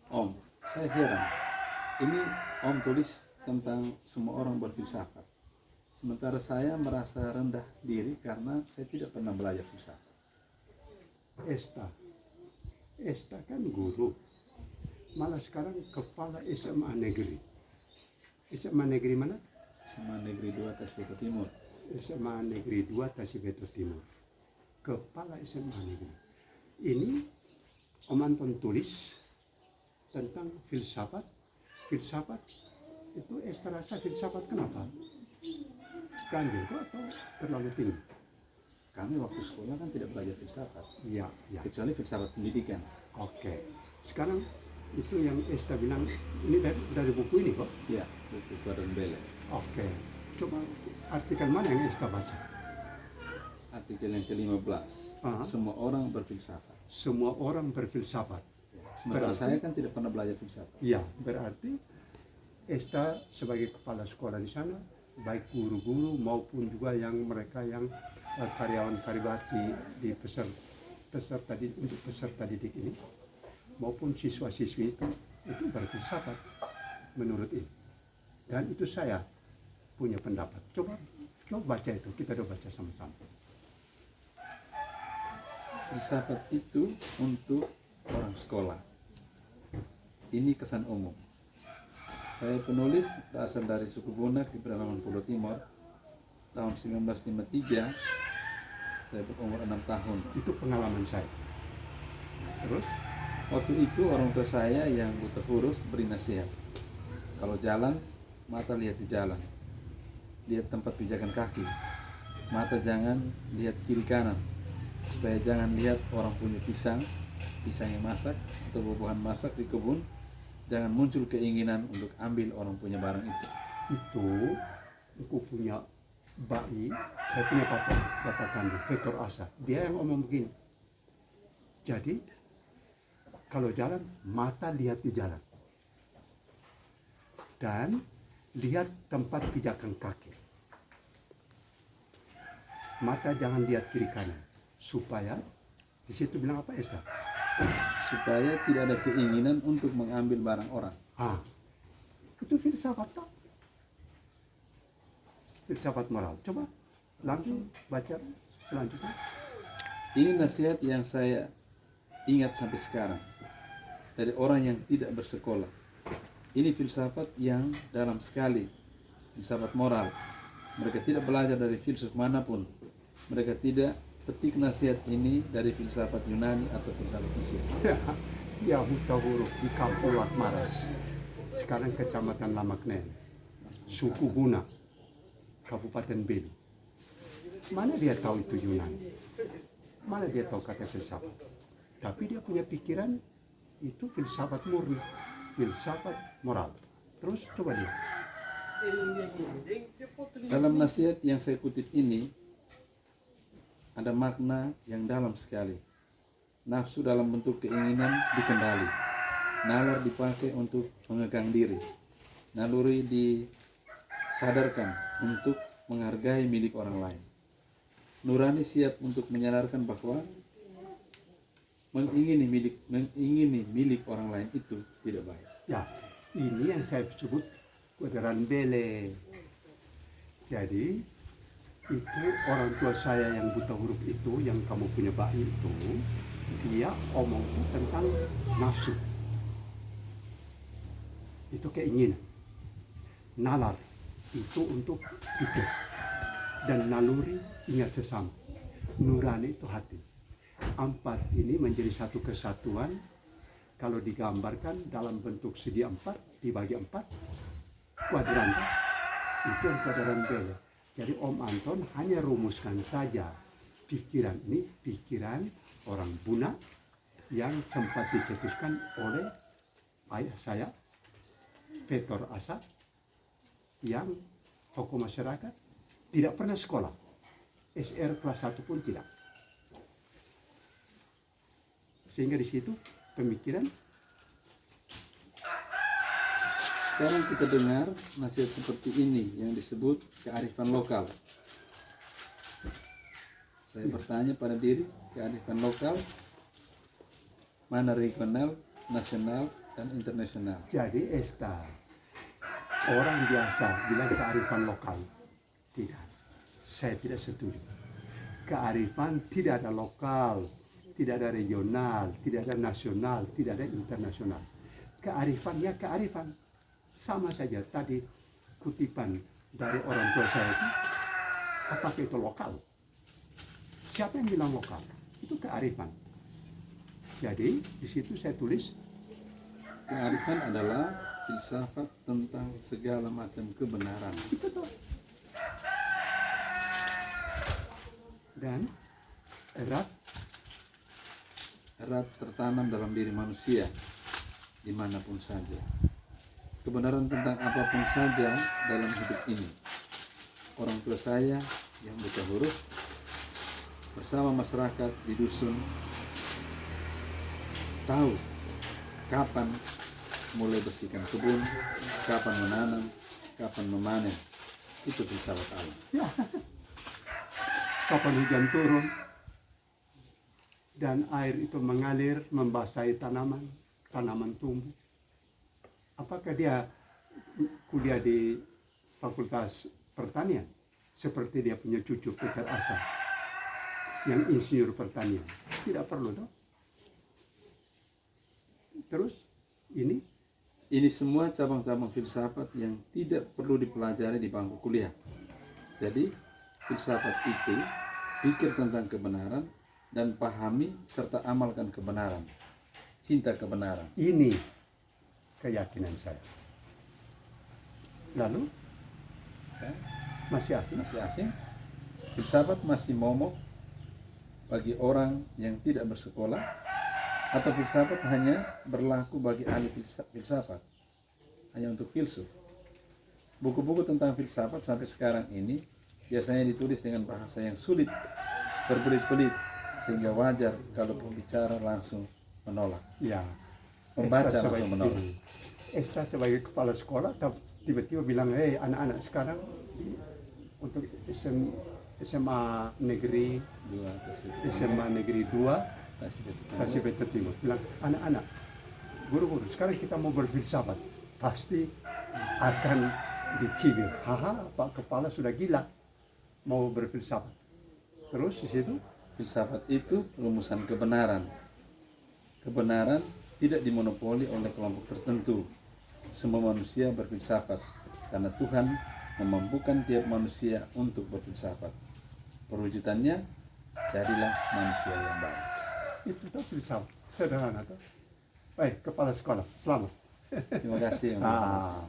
Om, saya heran. Ini Om tulis tentang semua orang berfilsafat. Sementara saya merasa rendah diri karena saya tidak pernah belajar filsafat. Esta kan guru, malah sekarang kepala SMA negeri. SMA negeri mana? SMA Negeri 2 Tasbito Timur. SMA Negeri 2 Tasbito Timur. Kepala SMA negeri. Ini Om Anton tulis tentang filsafat. Filsafat itu Esta rasa filsafat kenapa? Ganjil atau terlalu tinggi? Kami waktu sekolah kan tidak belajar filsafat, Iya. kecuali filsafat pendidikan. Oke. Sekarang itu yang Esta bilang, ini dari buku ini kok? Iya, buku Gordon Bell. Oke. Coba artikel mana yang Esta baca? Artikel yang ke-15. Semua orang berfilsafat. Semua orang berfilsafat. Sementara saya kan tidak pernah belajar filsafat. Iya, berarti Esta sebagai kepala sekolah di sana, baik guru-guru maupun juga yang mereka yang karyawan-karyawan di peserta didik ini, maupun siswa-siswi itu berfilsafat menurut ini. Dan itu saya punya pendapat. Coba baca itu, kita udah baca sama-sama. Filsafat itu untuk orang sekolah. Ini kesan umum. Saya penulis berasal dari suku Bunak di pedalaman Pulau Timur. Tahun 1953, saya berumur 6 tahun. Itu pengalaman saya. Terus? Waktu itu orang tua saya yang buta huruf beri nasihat. Kalau jalan, mata lihat di jalan. Lihat tempat pijakan kaki. Mata jangan lihat kiri kanan. Supaya jangan lihat orang punya pisang yang masak atau buah-buahan masak di kebun. Jangan muncul keinginan untuk ambil orang punya barang itu. Itu aku punya bayi, saya punya bapak kandung, Victor Asa. Dia yang ngomong begini. Jadi kalau jalan, mata lihat di jalan. Dan lihat tempat pijakan kaki. Mata jangan lihat kiri kanan. Supaya, di situ bilang apa Esta? Supaya tidak ada keinginan untuk mengambil barang orang. Itu filsafat tak? Filsafat moral. Coba langsung baca selanjutnya. Ini nasihat yang saya ingat sampai sekarang dari orang yang tidak bersekolah. Ini filsafat yang dalam sekali, filsafat moral. Mereka tidak belajar dari filsuf manapun. Mereka tidak petik nasihat ini dari filsafat Yunani atau filsafat Mesir. Ya, buta huruf di Kapulat Maras. Sekarang Kecamatan Lamaknen. Suku Bunak, Kabupaten Belu. Mana dia tahu itu Yunani? Mana dia tahu kata filsafat? Tapi dia punya pikiran itu filsafat murni, filsafat moral. Terus coba dia. Dalam nasihat yang saya kutip ini, ada makna yang dalam sekali. Nafsu dalam bentuk keinginan dikendali. Nalar dipakai untuk mengekang diri. Naluri disadarkan untuk menghargai milik orang lain. Nurani siap untuk menyadarkan bahwa mengingini milik orang lain itu tidak baik. Ya, ini yang saya sebut kuadran bele. Jadi itu orang tua saya yang buta huruf itu, yang kamu punya bayi itu, dia omong itu tentang nafsu. Itu keinginan. Nalar itu untuk pikir. Dan naluri ingat sesama. Nurani itu hati. 4 ini menjadi satu kesatuan. Kalau digambarkan dalam bentuk segi 4 dibagi 4 kuadran, itu yang kuadran bele. Jadi Om Anton hanya rumuskan saja pikiran ini, pikiran orang Bunak yang sempat dicetuskan oleh ayah saya, Victor Asa, yang tokoh masyarakat, tidak pernah sekolah, SR kelas 1 pun tidak. Sehingga di situ pemikiran. Sekarang kita dengar nasihat seperti ini yang disebut kearifan lokal. Saya bertanya pada diri, kearifan lokal mana regional, nasional, dan internasional. Jadi orang biasa bilang kearifan lokal. Tidak, saya tidak setuju. Kearifan tidak ada lokal, tidak ada regional, tidak ada nasional, tidak ada internasional. Kearifan ya kearifan. Sama saja tadi kutipan dari orang tua saya itu, apakah itu lokal? Siapa yang bilang lokal? Itu kearifan. Jadi di situ saya tulis Kearifan adalah filsafat tentang segala macam kebenaran. itu tuh. Dan erat tertanam dalam diri manusia dimanapun saja. Kebenaran tentang apapun saja dalam hidup ini. Orang tua saya yang buta huruf bersama masyarakat di dusun tahu kapan mulai bersihkan kebun, kapan menanam, kapan memanen. Itu filsafat alam. ya, kapan hujan turun dan air itu mengalir membasahi tanaman tumbuh. Apakah dia kuliah di Fakultas Pertanian seperti dia punya cucu Peter Asa yang insinyur pertanian? Tidak perlu dong. Terus Ini semua cabang-cabang filsafat yang tidak perlu dipelajari di bangku kuliah. Jadi, filsafat itu pikir tentang kebenaran dan pahami serta amalkan kebenaran. Cinta kebenaran. ini keyakinan saya. Lalu Ya, masih asing? masih asing? Filsafat masih momok bagi orang yang tidak bersekolah, atau filsafat hanya berlaku bagi ahli filsafat, hanya untuk filsuf. Buku-buku tentang filsafat sampai sekarang ini biasanya ditulis dengan bahasa yang sulit, berbelit-belit, sehingga wajar kalau pembicara langsung menolak. Ya. Membaca Estra langsung menolak. Estra sebagai kepala sekolah tiba-tiba bilang, anak-anak sekarang untuk SMA Negeri Dua tasbih. SMA Negeri 2 Kasih Beta Timur bilang, anak-anak, guru-guru, sekarang kita mau berfilsafat, pasti akan dicibir. Haha, Pak Kepala sudah gila mau berfilsafat. Terus di situ Filsafat itu rumusan kebenaran. Kebenaran tidak dimonopoli oleh kelompok tertentu. Semua manusia berfilsafat karena Tuhan memampukan tiap manusia untuk berfilsafat. Perwujudannya, jadilah manusia yang baik. itu tuh filsafat sederhana tuh. Baik, kepala sekolah, selamat. Terima kasih. Ah.